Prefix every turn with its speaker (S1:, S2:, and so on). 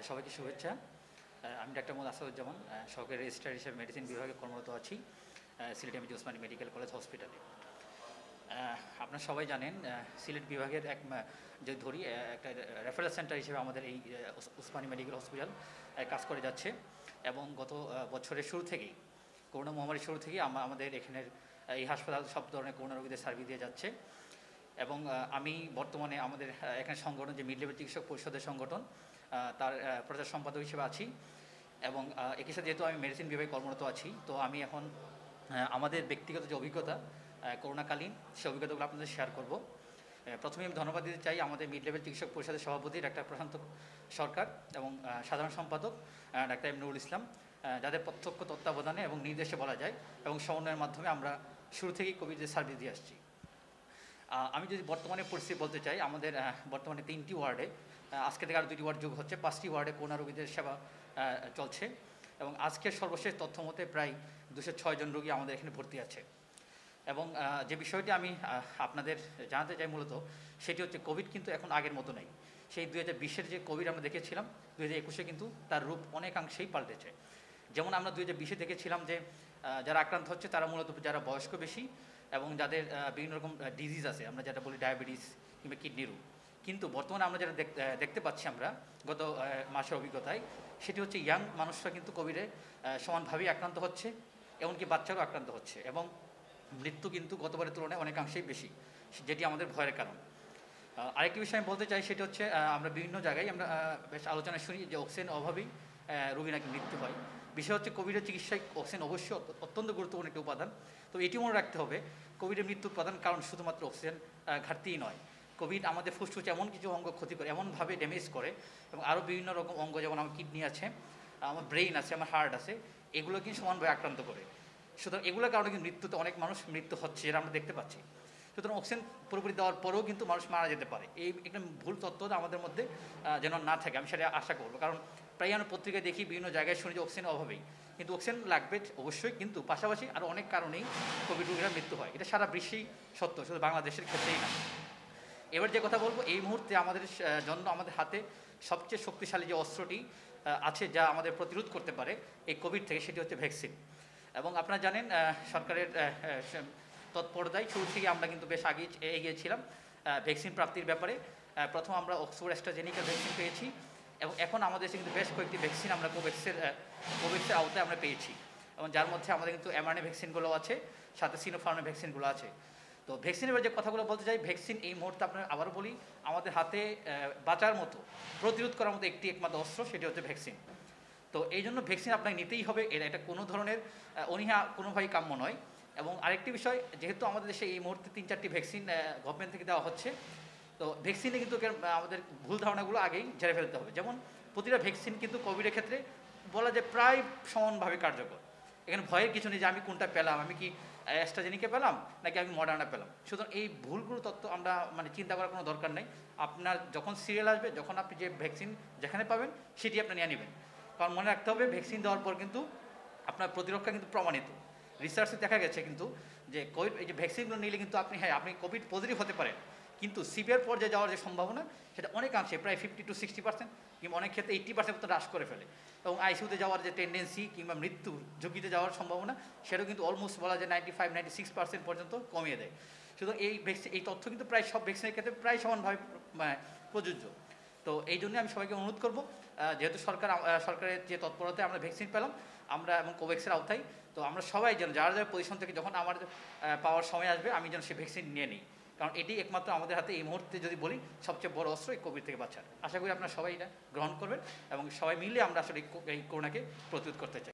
S1: সবাইকে শুভেচ্ছা। আমি ডাক্তার মোহাম্মদ আসাদুজ্জামান, সহকারী রেজিস্ট্রার হিসেবে মেডিসিন বিভাগে কর্মরত আছি Sylhet MAG Osmani medical college হসপিটালে। আপনারা সবাই জানেন সিলেট বিভাগের যদি ধরি একটা রেফারেল সেন্টার হিসেবে আমাদের এই ওসমানী মেডিকেল হসপিটাল কাজ করে যাচ্ছে এবং গত বছরের শুরু থেকেই করোনা মহামারীর শুরু থেকেই আমাদের এখানের এই হাসপাতাল সব ধরনের করোনা রোগীদের সার্ভিস দিয়ে যাচ্ছে এবং আমি বর্তমানে আমাদের এখানে সংগঠন যে মিড লেভেল চিকিৎসক পরিষদের সংগঠন তার প্রচার সম্পাদক হিসেবে আছি এবং একই সাথে যেহেতু আমি মেডিসিন বিভাগে কর্মরত আছি, তো আমি এখন আমাদের ব্যক্তিগত যে অভিজ্ঞতা করোনাকালীন সেই অভিজ্ঞতাগুলো আপনাদের শেয়ার করব। প্রথমে আমি ধন্যবাদ দিতে চাই আমাদের মিড লেভেল চিকিৎসক পরিষদের সভাপতি ডাক্তার প্রশান্ত সরকার এবং সাধারণ সম্পাদক ডাক্তার এম নুরুল ইসলাম, যাদের প্রত্যক্ষ তত্ত্বাবধানে এবং নির্দেশে বলা যায় এবং সমন্বয়ের মাধ্যমে আমরা শুরু থেকেই কোভিডের সার্ভিস দিয়ে আসছি। আমি যদি বর্তমানে পরিস্থিতি বলতে চাই, আমাদের বর্তমানে 3টি ওয়ার্ডে, আজকে থেকে আরও 2টি ওয়ার্ড যোগ হচ্ছে, 5টি ওয়ার্ডে করোনা রোগীদের সেবা চলছে এবং আজকের সর্বশেষ তথ্য মতে প্রায় 206 জন রোগী আমাদের এখানে ভর্তি আছে। এবং যে বিষয়টি আমি আপনাদের জানাতে চাই মূলত সেটি হচ্ছে কোভিড কিন্তু এখন আগের মতো নেই। সেই 2020-এর যে কোভিড আমরা দেখেছিলাম 2021-এ কিন্তু তার রূপ অনেকাংশেই পাল্টেছে। যেমন আমরা 2020-এ দেখেছিলাম যে যারা আক্রান্ত হচ্ছে তারা মূলত যারা বয়স্ক বেশি এবং যাদের বিভিন্ন রকম ডিজিজ আছে, আমরা যেটা বলি ডায়াবেটিস কিংবা কিডনি রোগ। কিন্তু বর্তমানে আমরা যেটা দেখতে পাচ্ছি আমরা গত মাসের অভিজ্ঞতায়, সেটি হচ্ছে ইয়াং মানুষরা কিন্তু কোভিডে সমানভাবেই আক্রান্ত হচ্ছে, এমনকি বাচ্চারাও আক্রান্ত হচ্ছে এবং মৃত্যু কিন্তু গতবারের তুলনায় অনেকাংশেই বেশি, যেটি আমাদের ভয়ের কারণ। আরেকটি বিষয় আমি বলতে চাই, সেটি হচ্ছে আমরা বিভিন্ন জায়গায় আমরা বেশ আলোচনা শুনি যে অক্সিজেন অভাবেই রোগী নাকি মৃত্যু হয়। বিষয় হচ্ছে কোভিডের চিকিৎসায় অক্সিজেন অবশ্যই অত্যন্ত গুরুত্বপূর্ণ একটি উপাদান। তো এটি মনে রাখতে হবে, কোভিডের মৃত্যুর প্রধান কারণ শুধুমাত্র অক্সিজেন ঘাটতিই নয়। কোভিড আমাদের ফুসফুস এমন কিছু অঙ্গ ক্ষতি করে, এমনভাবে ড্যামেজ করে এবং আরও বিভিন্ন রকম অঙ্গ, যেমন আমার কিডনি আছে, আমার ব্রেইন আছে, আমার হার্ট আছে, এগুলো কিন্তু সমানভাবে আক্রান্ত করে। সুতরাং এগুলোর কারণে কিন্তু মৃত্যুতে অনেক মানুষ মৃত্যু হচ্ছে, যেটা আমরা দেখতে পাচ্ছি। সুতরাং অক্সিজেন পুরোপুরি দেওয়ার পরেও কিন্তু মানুষ মারা যেতে পারে। এই একটা ভুল তথ্য আমাদের মধ্যে যেন না থাকে, আমি সেটা আশা করবো। কারণ প্রায় আমি পত্রিকায় দেখি, বিভিন্ন জায়গায় শুনি যে অক্সিজেন অভাবেই, কিন্তু অক্সিজেন লাগবে অবশ্যই, কিন্তু পাশাপাশি আরও অনেক কারণেই কোভিড রোগীরা মৃত্যু হয়। এটা সারা বিশ্বেই সত্য, শুধু বাংলাদেশের ক্ষেত্রেই না। এবার যে কথা বলবো, এই মুহূর্তে আমাদের জন্য আমাদের হাতে সবচেয়ে শক্তিশালী যে অস্ত্রটি আছে যা আমাদের প্রতিরোধ করতে পারে এই কোভিড থেকে, সেটি হচ্ছে ভ্যাকসিন। এবং আপনারা জানেন সরকারের তৎপরতায় শুরু থেকে আমরা কিন্তু বেশ আগে এগিয়েছিলাম ভ্যাকসিন প্রাপ্তির ব্যাপারে। প্রথম আমরা অক্সফোর্ড অ্যাস্ট্রাজেনিকা ভ্যাকসিন পেয়েছি এবং এখন আমাদের দেশে কিন্তু বেশ কয়েকটি ভ্যাকসিন আমরা কোভ্যাক্সের আওতায় আমরা পেয়েছি, এবং যার মধ্যে আমাদের কিন্তু mRNA ভ্যাকসিনগুলো আছে, সাথে সিনোফার্মের ভ্যাকসিনগুলো আছে। তো ভ্যাকসিনের যে কথাগুলো বলতে চাই, ভ্যাকসিন এই মুহূর্তে আপনার আবারও বলি, আমাদের হাতে বাঁচার মতো, প্রতিরোধ করার মতো একমাত্র অস্ত্র, সেটি হচ্ছে ভ্যাকসিন। তো এই জন্য ভ্যাকসিন আপনাকে নিতেই হবে, এটা কোনো ধরনের অনীহা কোনোভাবেই কাম্য নয়। এবং আরেকটি বিষয়, যেহেতু আমাদের দেশে এই মুহূর্তে 3-4টি ভ্যাকসিন গভর্নমেন্ট থেকে দেওয়া হচ্ছে, তো ভ্যাকসিনে কিন্তু আমাদের ভুল ধারণাগুলো আগেই ঝেড়ে ফেলতে হবে। যেমন প্রতিটা ভ্যাকসিন কিন্তু কোভিডের ক্ষেত্রে বলা যায় প্রায় সমানভাবে কার্যকর। এখানে ভয়ের কিছু নেই যে আমি কোনটা পেলাম, আমি কি অ্যাস্ট্রাজেনিকা পেলাম নাকি আমি মডার্না পেলাম। সুতরাং এই ভুলগুলো তত্ত্ব আমরা চিন্তা করার কোনো দরকার নেই। আপনার যখন সিরিয়াল আসবে, যখন আপনি যে ভ্যাকসিন যেখানে পাবেন সেটি আপনি নিয়ে নেবেন। কারণ মনে রাখতে হবে, ভ্যাকসিন দেওয়ার পর কিন্তু আপনার প্রতিরক্ষা কিন্তু প্রমাণিত। রিসার্চে দেখা গেছে কিন্তু যে কোভিড এই যে ভ্যাকসিনগুলো নিলে কিন্তু আপনি কোভিড পজিটিভ হতে পারেন, কিন্তু সিভিয়ার পর্যায়ে যাওয়ার যে সম্ভাবনা সেটা অনেকাংশে প্রায় 50 to 60% কিংবা অনেক ক্ষেত্রে 80% মতো হ্রাস করে ফেলে, এবং আইসিইউতে যাওয়ার যে টেন্ডেন্সি কিংবা মৃত্যু ঝুঁকিতে যাওয়ার সম্ভাবনা সেটাও কিন্তু অলমোস্ট বলা যায় 95-96% পর্যন্ত কমিয়ে দেয়। সুতরাং এই তথ্য কিন্তু প্রায় সব ভ্যাকসিনের ক্ষেত্রে প্রায় সমানভাবে প্রযোজ্য। তো এই জন্য আমি সবাইকে অনুরোধ করব, যেহেতু সরকারের যে তৎপরতায় আমরা ভ্যাকসিন পেলাম আমরা এবং কোভ্যাক্সের আওতায়, তো আমরা সবাই যেন যারা যারা পজিশন থেকে যখন আমার পাওয়ার সময় আসবে আমি যেন সেই ভ্যাকসিন নিয়ে নিই। কারণ এটি একমাত্র আমাদের হাতে এই মুহূর্তে যদি বলি সবচেয়ে বড় অস্ত্র এই কোভিড থেকে বাঁচার। আশা করি আপনারা সবাই এটা গ্রহণ করবেন এবং সবাই মিলে আমরা আসলে এই করোনাকে প্রতিরোধ করতে চাই।